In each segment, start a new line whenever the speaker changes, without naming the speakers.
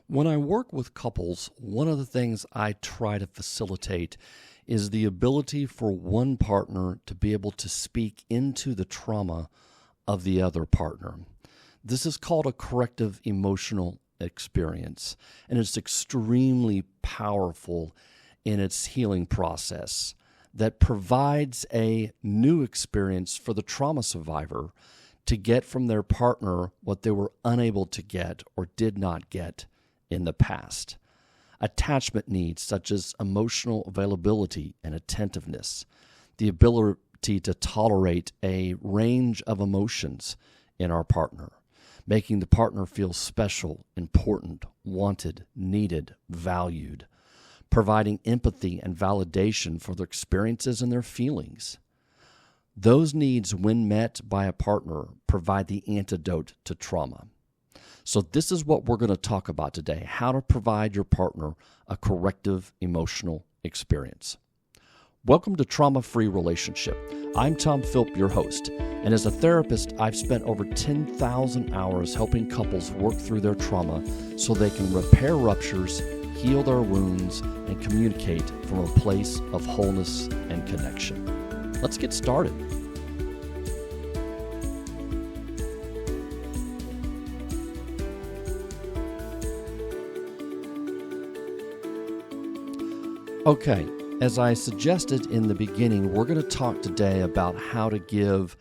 When I work with couples, one of the things I try to facilitate is the ability for one partner to be able to speak into the trauma of the other partner. This is called a corrective emotional experience, and it's extremely powerful in its healing process that provides a new experience for the trauma survivor to get from their partner what they were unable to get or did not get in the past. Attachment needs such as emotional availability and attentiveness, the ability to tolerate a range of emotions in our partner, making the partner feel special, important, wanted, needed, valued, providing empathy and validation for their experiences and their feelings. Those needs, when met by a partner, provide the antidote to trauma. So this is what we're going to talk about today, how to provide your partner a corrective emotional experience. Welcome to Trauma-Free Relationship. I'm Tom Philp, your host, and as a therapist, I've spent over 10,000 hours helping couples work through their trauma so they can repair ruptures, heal their wounds, and communicate from a place of wholeness and connection. Let's get started. Okay, as I suggested in the beginning, we're going to talk today about how to give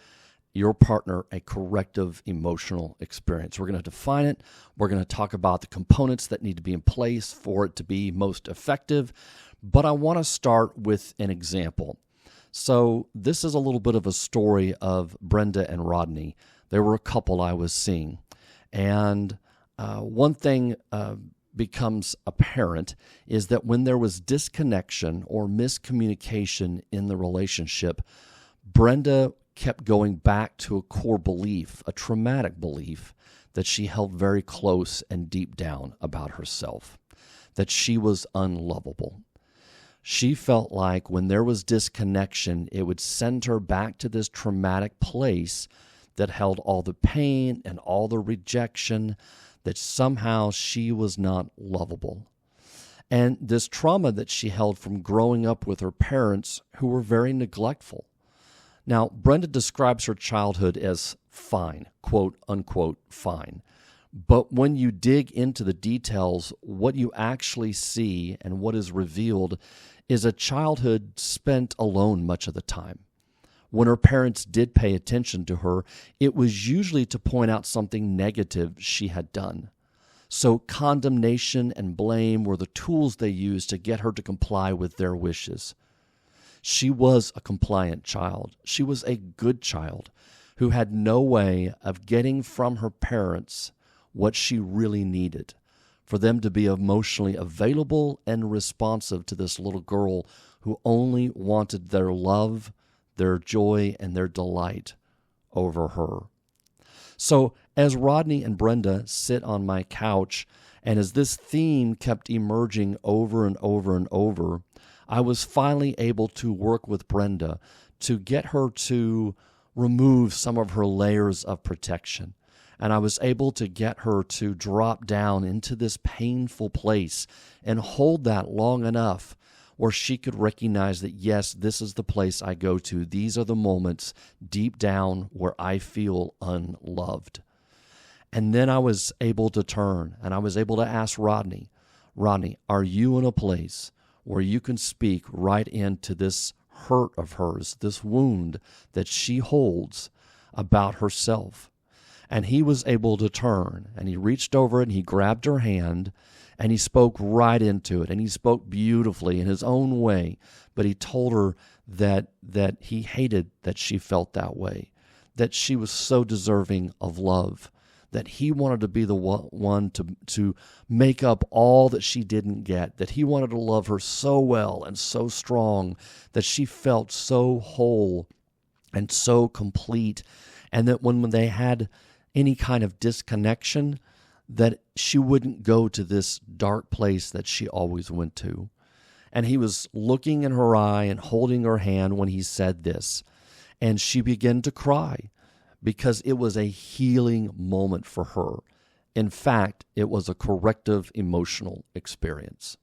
your partner a corrective emotional experience. We're going to define it. We're going to talk about the components that need to be in place for it to be most effective. But I want to start with an example. So this is a little bit of a story of Brenda and Rodney. They were a couple I was seeing. And one thing becomes apparent is that when there was disconnection or miscommunication in the relationship, Brenda kept going back to a core belief, a traumatic belief that she held very close and deep down about herself, that she was unlovable. She felt like when there was disconnection, it would send her back to this traumatic place that held all the pain and all the rejection, that somehow she was not lovable. And this trauma that she held from growing up with her parents who were very neglectful. Now, Brenda describes her childhood as fine, quote unquote, fine. But when you dig into the details, what you actually see and what is revealed is a childhood spent alone much of the time. When her parents did pay attention to her, it was usually to point out something negative she had done. So condemnation and blame were the tools they used to get her to comply with their wishes. She was a compliant child. She was a good child who had no way of getting from her parents what she really needed, for them to be emotionally available and responsive to this little girl who only wanted their love, their joy, and their delight over her. So as Rodney and Brenda sit on my couch, and as this theme kept emerging over and over and over, I was finally able to work with Brenda to get her to remove some of her layers of protection. And I was able to get her to drop down into this painful place and hold that long enough where she could recognize that, yes, this is the place I go to. These are the moments deep down where I feel unloved. And then I was able to turn and I was able to ask Rodney, are you in a place where you can speak right into this hurt of hers, this wound that she holds about herself? And he was able to turn, and he reached over and he grabbed her hand, and he spoke right into it, and he spoke beautifully in his own way, but he told her that he hated that she felt that way, that she was so deserving of love, that he wanted to be the one to make up all that she didn't get, that he wanted to love her so well and so strong, that she felt so whole and so complete, and that when they had any kind of disconnection, that she wouldn't go to this dark place that she always went to. And he was looking in her eye and holding her hand when he said this. And she began to cry because it was a healing moment for her. In fact, it was a corrective emotional experience.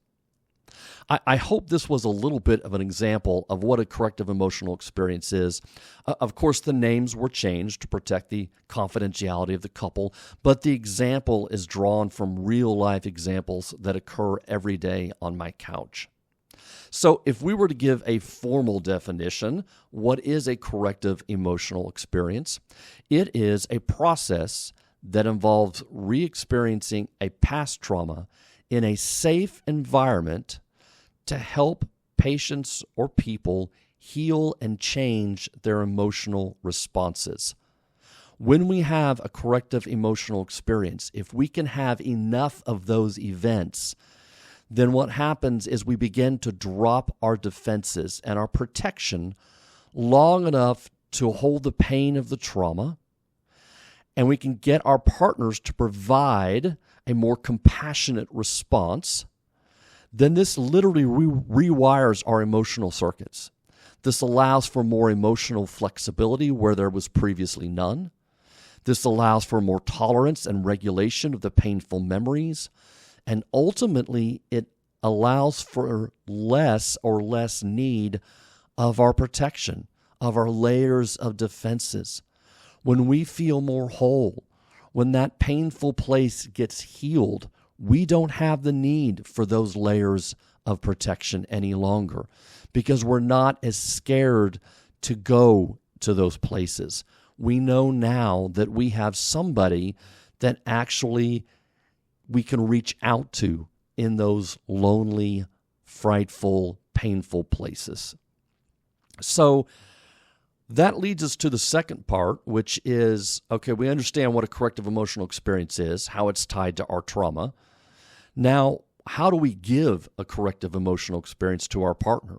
I hope this was a little bit of an example of what a corrective emotional experience is. Of course, the names were changed to protect the confidentiality of the couple, but the example is drawn from real-life examples that occur every day on my couch. So if we were to give a formal definition, what is a corrective emotional experience? It is a process that involves re-experiencing a past trauma in a safe environment to help patients or people heal and change their emotional responses. When we have a corrective emotional experience, if we can have enough of those events, then what happens is we begin to drop our defenses and our protection long enough to hold the pain of the trauma, and we can get our partners to provide a more compassionate response. Then this literally rewires our emotional circuits. This allows for more emotional flexibility where there was previously none. This allows for more tolerance and regulation of the painful memories. And ultimately, it allows for less need of our protection, of our layers of defenses. When we feel more whole, when that painful place gets healed, we don't have the need for those layers of protection any longer because we're not as scared to go to those places. We know now that we have somebody that actually we can reach out to in those lonely, frightful, painful places. So that leads us to the second part, which is, okay, we understand what a corrective emotional experience is, how it's tied to our trauma. Now, how do we give a corrective emotional experience to our partner?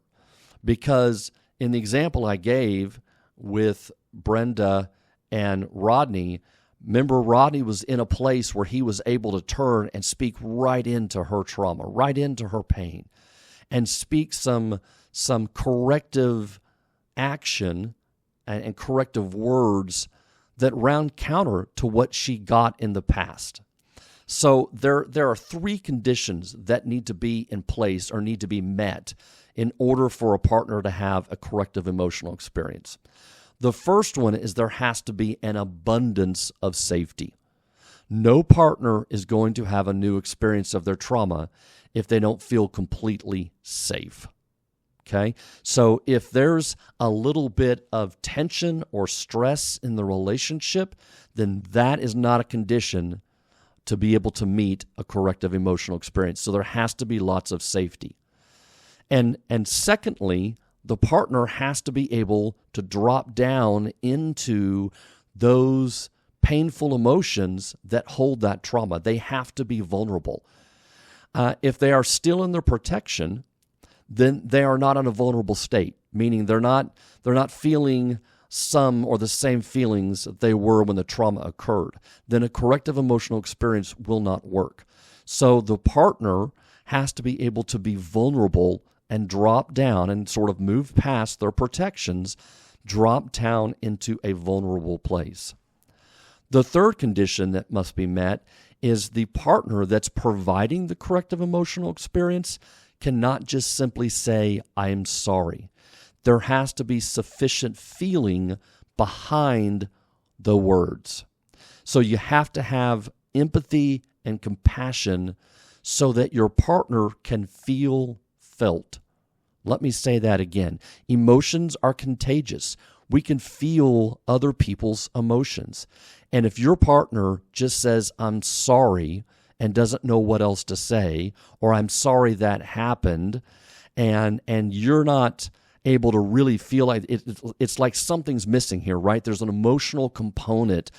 Because in the example I gave with Brenda and Rodney, remember Rodney was in a place where he was able to turn and speak right into her trauma, right into her pain, and speak some corrective action and corrective words that ran counter to what she got in the past. So there are three conditions that need to be in place or need to be met in order for a partner to have a corrective emotional experience. The first one is there has to be an abundance of safety. No partner is going to have a new experience of their trauma if they don't feel completely safe. Okay? So if there's a little bit of tension or stress in the relationship, then that is not a condition to be able to meet a corrective emotional experience. So there has to be lots of safety. And secondly, the partner has to be able to drop down into those painful emotions that hold that trauma. They have to be vulnerable. If they are still in their protection, then they are not in a vulnerable state, meaning they're not feeling some or the same feelings that they were when the trauma occurred. Then a corrective emotional experience will not work. So the partner has to be able to be vulnerable and drop down and sort of move past their protections, drop down into a vulnerable place. The third condition that must be met is the partner that's providing the corrective emotional experience cannot just simply say, "I am sorry." There has to be sufficient feeling behind the words. So you have to have empathy and compassion so that your partner can feel felt. Let me say that again. Emotions are contagious. We can feel other people's emotions. And if your partner just says, "I'm sorry," and doesn't know what else to say, or "I'm sorry that happened," and you're not able to really feel like it's like something's missing here, right? There's an emotional component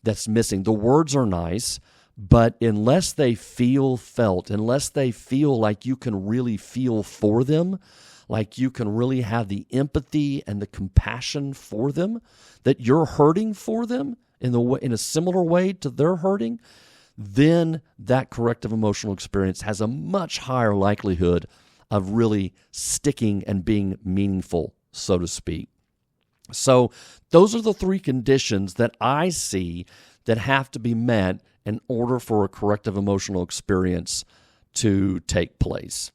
that's missing. The words are nice, but unless they feel felt, unless they feel like you can really feel for them, like you can really have the empathy and the compassion for them, that you're hurting for them in a similar way to their hurting, then that corrective emotional experience has a much higher likelihood of really sticking and being meaningful, so to speak. So those are the three conditions that I see that have to be met in order for a corrective emotional experience to take place.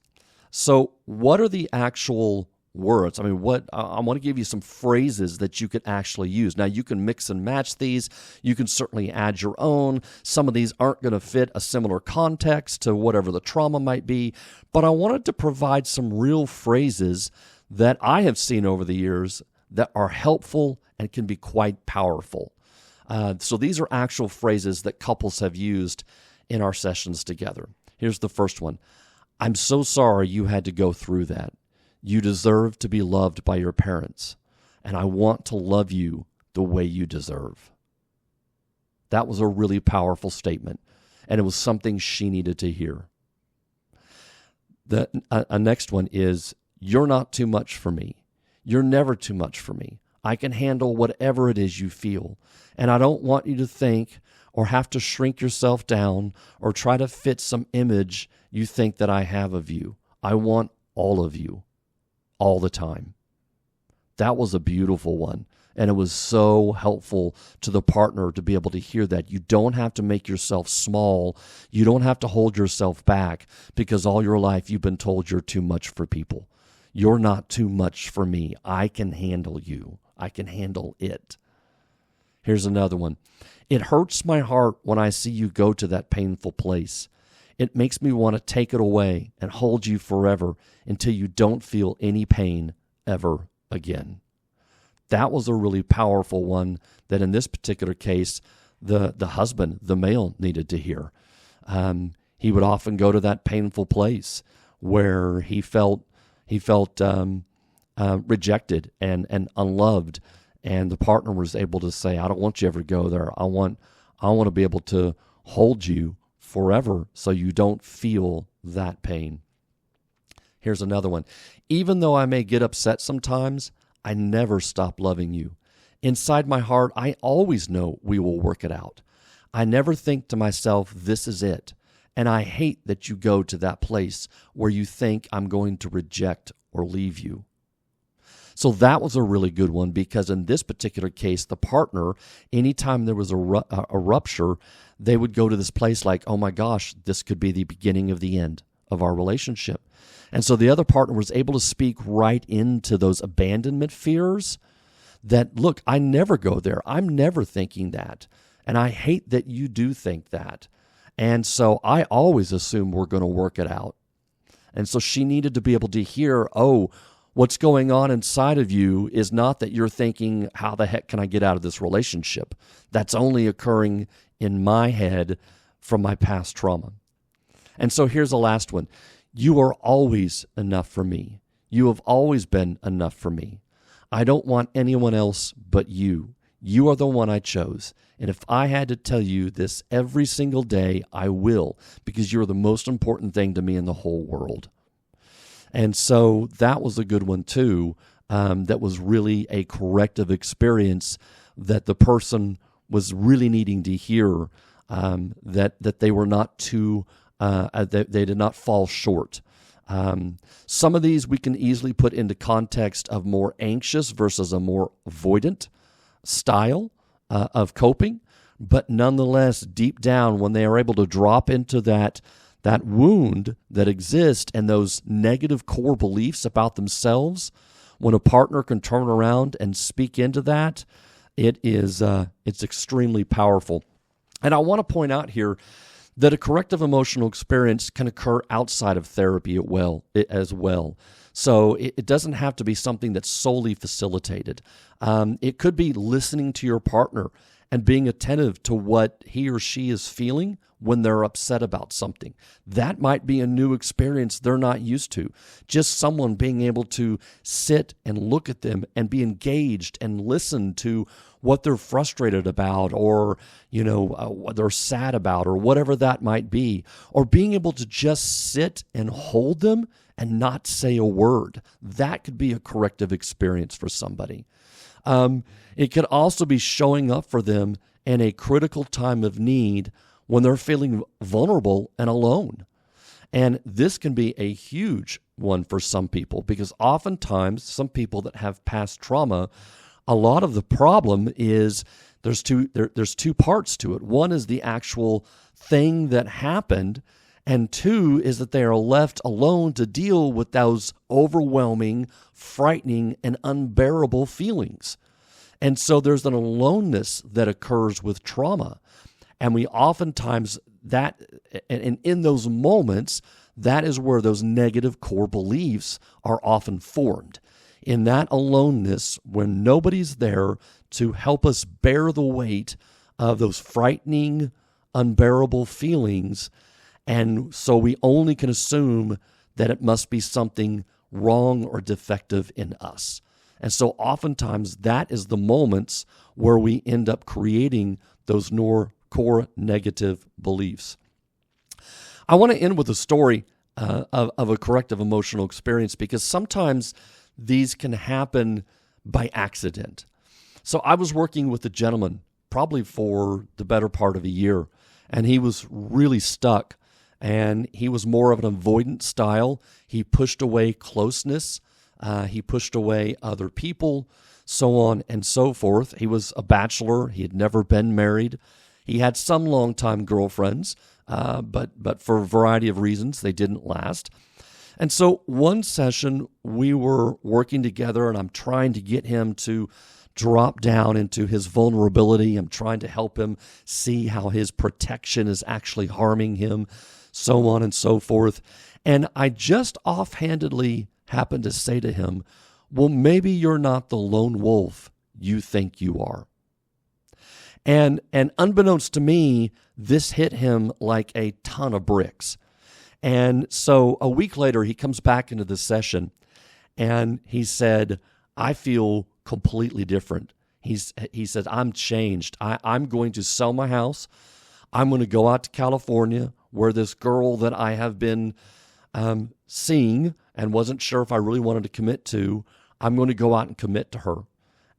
So what are the actual words? I want to give you some phrases that you could actually use. Now, you can mix and match these. You can certainly add your own. Some of these aren't going to fit a similar context to whatever the trauma might be, but I wanted to provide some real phrases that I have seen over the years that are helpful and can be quite powerful. So these are actual phrases that couples have used in our sessions together. Here's the first one. I'm so sorry you had to go through that. You deserve to be loved by your parents, and I want to love you the way you deserve. That was a really powerful statement, and it was something she needed to hear. The next one is, you're not too much for me. You're never too much for me. I can handle whatever it is you feel, and I don't want you to think or have to shrink yourself down or try to fit some image you think that I have of you. I want all of you, all the time. That was a beautiful one, and it was so helpful to the partner to be able to hear that. You don't have to make yourself small. You don't have to hold yourself back because all your life you've been told you're too much for people. You're not too much for me. I can handle you. I can handle it. Here's another one. It hurts my heart when I see you go to that painful place. It makes me want to take it away and hold you forever until you don't feel any pain ever again. That was a really powerful one that in this particular case, the husband, the male, needed to hear. He would often go to that painful place where he felt rejected and unloved, and the partner was able to say, I don't want you ever to go there. I want to be able to hold you forever so you don't feel that pain. Here's another one. Even though I may get upset sometimes, I never stop loving you. Inside my heart, I always know we will work it out. I never think to myself, this is it. And I hate that you go to that place where you think I'm going to reject or leave you. So that was a really good one because in this particular case, the partner, anytime there was a rupture, they would go to this place like, oh my gosh, this could be the beginning of the end of our relationship. And so the other partner was able to speak right into those abandonment fears that, look, I never go there. I'm never thinking that. And I hate that you do think that. And so I always assume we're going to work it out. And so she needed to be able to hear, oh, what's going on inside of you is not that you're thinking, how the heck can I get out of this relationship? That's only occurring in my head from my past trauma. And so here's the last one. You are always enough for me. You have always been enough for me. I don't want anyone else but you. You are the one I chose. And if I had to tell you this every single day, I will, because you're the most important thing to me in the whole world. And so that was a good one too. That was really a corrective experience that the person was really needing to hear, that they were not too, they did not fall short. Some of these we can easily put into context of more anxious versus a more avoidant style of coping, but nonetheless, deep down, when they are able to drop into that wound that exists and those negative core beliefs about themselves, when a partner can turn around and speak into that, it's extremely powerful. And I want to point out here that a corrective emotional experience can occur outside of therapy as well. So it doesn't have to be something that's solely facilitated. It could be listening to your partner and being attentive to what he or she is feeling when they're upset about something. That might be a new experience they're not used to. Just someone being able to sit and look at them and be engaged and listen to what they're frustrated about, or what they're sad about, or whatever that might be, or being able to just sit and hold them and not say a word. That could be a corrective experience for somebody. It could also be showing up for them in a critical time of need when they're feeling vulnerable and alone. And this can be a huge one for some people, because oftentimes some people that have past trauma, a lot of the problem is There's two parts to it. One is the actual thing that happened, and two is that they are left alone to deal with those overwhelming, frightening, and unbearable feelings. And so there's an aloneness that occurs with trauma. And we oftentimes, and in those moments, that is where those negative core beliefs are often formed. In that aloneness, when nobody's there to help us bear the weight of those frightening, unbearable feelings, and so we only can assume that it must be something wrong or defective in us. And so oftentimes that is the moments where we end up creating those core negative beliefs. I want to end with a story of a corrective emotional experience, because sometimes these can happen by accident. So I was working with a gentleman probably for the better part of a year, and he was really stuck, and he was more of an avoidant style. He pushed away closeness. He pushed away other people, so on and so forth. He was a bachelor. He had never been married. He had some longtime girlfriends, but for a variety of reasons, they didn't last. And so one session, we were working together, and I'm trying to get him to drop down into his vulnerability. I'm trying to help him see how his protection is actually harming him, so on and so forth. And I just offhandedly happened to say to him, well, maybe you're not the lone wolf you think you are. And unbeknownst to me, this hit him like a ton of bricks. And so a week later, he comes back into the session, and he said, I feel completely different. He said, I'm changed. I'm going to sell my house. I'm going to go out to California, where this girl that I have been seeing and wasn't sure if I really wanted to commit to, I'm going to go out and commit to her.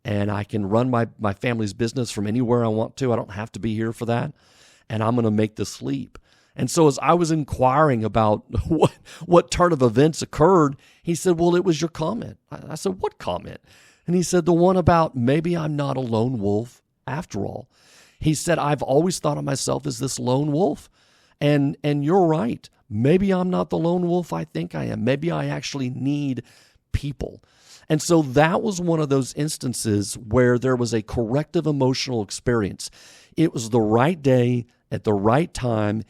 And I can run my family's business from anywhere I want to. I don't have to be here for that. And I'm going to make this leap. And so as I was inquiring about what turn of events occurred, he said, well, it was your comment. I said, what comment? And he said, the one about maybe I'm not a lone wolf after all. He said, I've always thought of myself as this lone wolf. And you're right. Maybe I'm not the lone wolf I think I am. Maybe I actually need people. And so that was one of those instances where there was a corrective emotional experience. It was the right day, at the right time,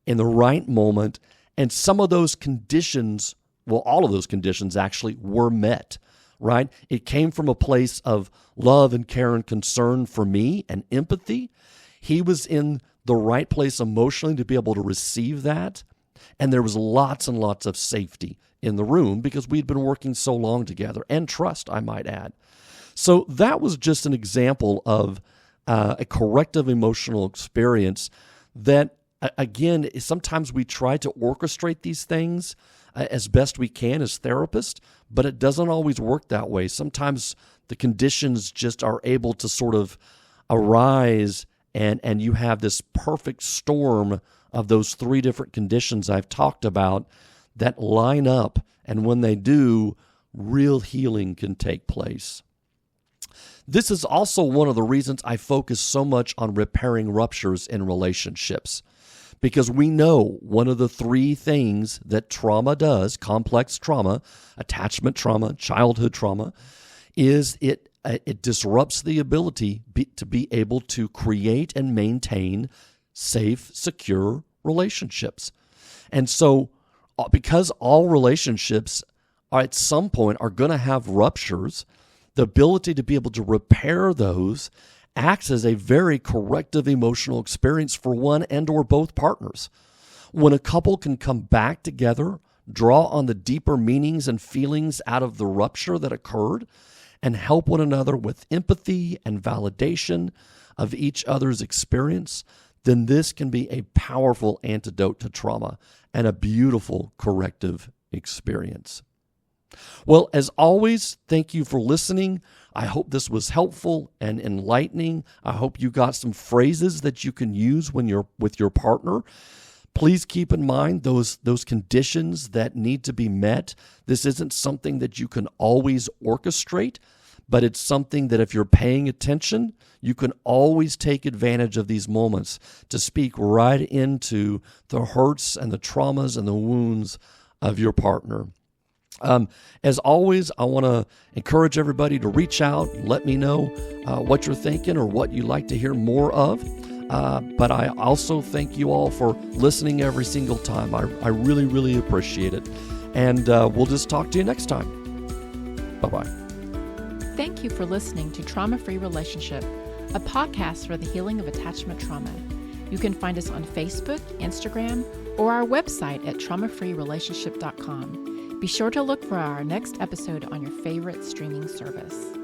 in the right moment, and some of those conditions, well, all of those conditions actually were met, right? It came from a place of love and care and concern for me and empathy. He was in the right place emotionally to be able to receive that, and there was lots and lots of safety in the room because we'd been working so long together, and trust, I might add. So that was just an example of a corrective emotional experience that, again, sometimes we try to orchestrate these things as best we can as therapists, but it doesn't always work that way. Sometimes the conditions just are able to sort of arise, and you have this perfect storm of those three different conditions I've talked about that line up, and when they do, real healing can take place. This is also one of the reasons I focus so much on repairing ruptures in relationships, because we know one of the three things that trauma does, complex trauma, attachment trauma, childhood trauma, is it disrupts the ability to be able to create and maintain safe, secure relationships. And so because all relationships at some point are going to have ruptures, the ability to be able to repair those acts as a very corrective emotional experience for one and or both partners. When a couple can come back together, draw on the deeper meanings and feelings out of the rupture that occurred, and help one another with empathy and validation of each other's experience, then this can be a powerful antidote to trauma and a beautiful corrective experience. Well, as always, thank you for listening. I hope this was helpful and enlightening. I hope you got some phrases that you can use when you're with your partner. Please keep in mind those conditions that need to be met. This isn't something that you can always orchestrate, but it's something that if you're paying attention, you can always take advantage of these moments to speak right into the hurts and the traumas and the wounds of your partner. As always, I want to encourage everybody to reach out and let me know what you're thinking or what you'd like to hear more of. But I also thank you all for listening every single time. I really, really appreciate it. And we'll just talk to you next time. Bye-bye.
Thank you for listening to Trauma-Free Relationship, a podcast for the healing of attachment trauma. You can find us on Facebook, Instagram, or our website at traumafreerelationship.com. Be sure to look for our next episode on your favorite streaming service.